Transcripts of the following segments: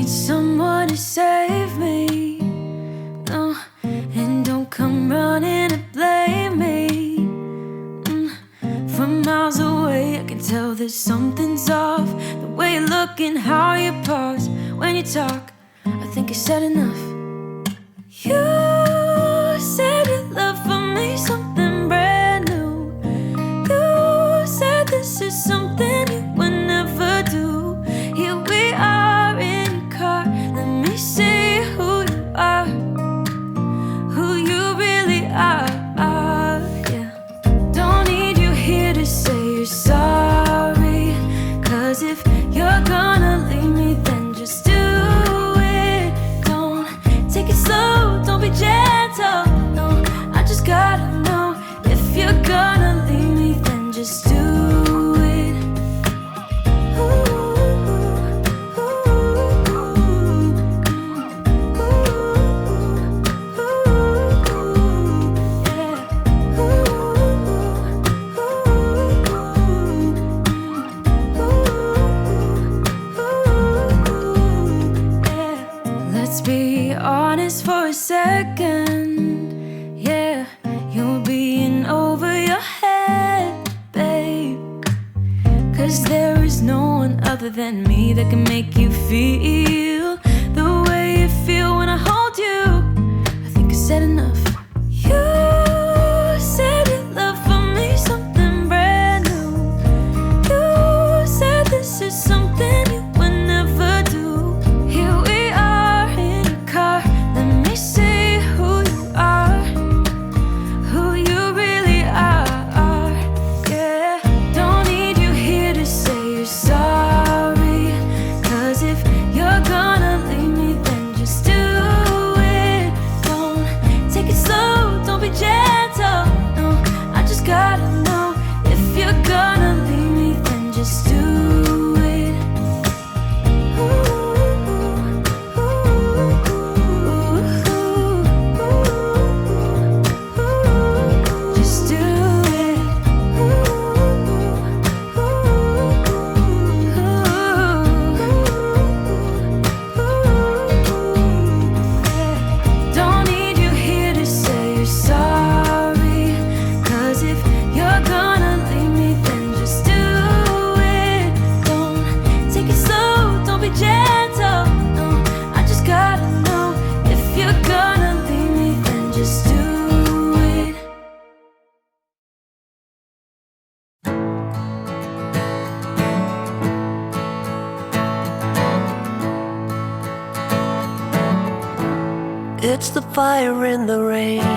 need someone to save me. No, and don't come running to blame me. From miles away I can tell that something's off. The way you look and how you pause when you talk, I think you said enough. You said your love for me something brand new. You said this is something you would never do. Here we are in your car, let me see who you are, who you really are. Yeah. Don't need you here to say you're sorry, 'cause if you're gonna leave me then just do it. Don't take it slow, don't be gentle. No, I just gotta know if you're gonna leave me then just do it. Let's be honest for a second. Yeah, you're being over your head, babe. 'Cause there is no one other than me that can make you feel the way you feel when I hold you. I think I said enough. You said your love for me something brand new. You said this is something you would never do. Here we are in your car, let me see who you are, who you really are. Yeah, don't need you here to say you're sorry, 'cause if you're gonna leave me then just do it. Don't take it slow, don't be gentle. No, I just gotta know if you're gonna leave me then just do it. Just do it. Don't need you here to say you're sorry, 'cause if you're gonna leave me then just do it. Don't take it slow, don't be gentle. No, I just gotta know if you're gonna leave me then just do it. It's the fire in the rain.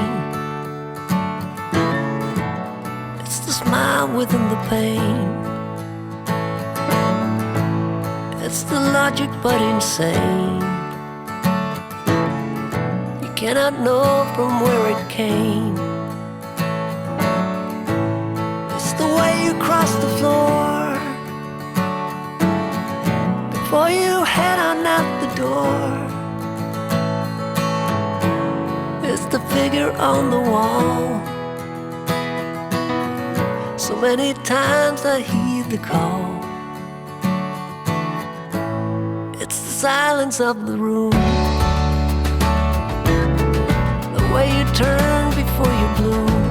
It's the smile within the pain. It's the logic but insane. You cannot know from where it came. It's the way you cross the floor before you head on out the door. It's the figure on the wall. So many times I heed the call. It's the silence of the room, the way you turn before you bloom.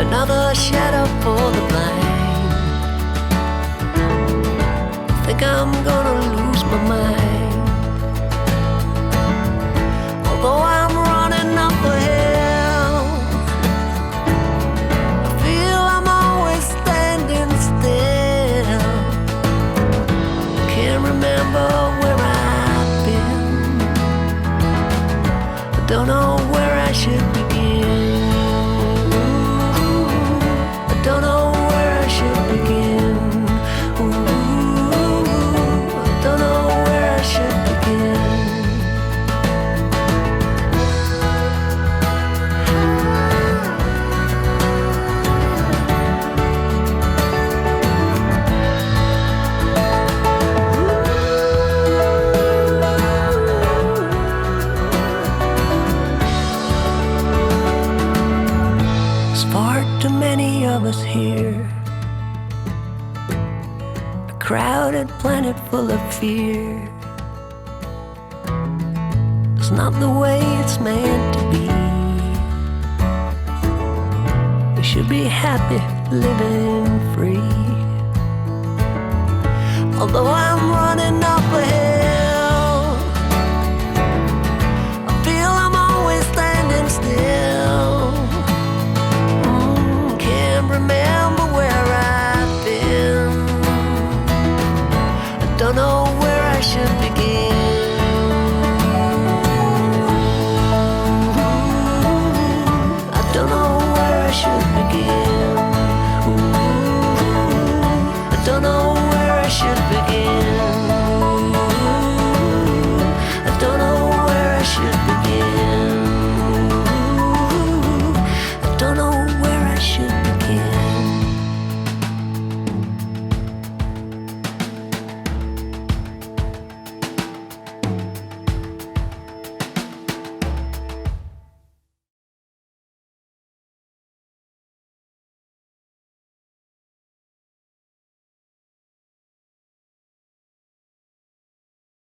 Another shadow for the blind. I think I'm gonna lose my mind. Although I'm running up a hill, I feel I'm always standing still. Can't remember where I've been. I don't know where I should begin. I don't know where I should begin. I don't know where I should begin. There's far too many of us here, crowded planet full of fear. It's not the way it's meant to be. We should be happy living free. Although I'm running up ahead,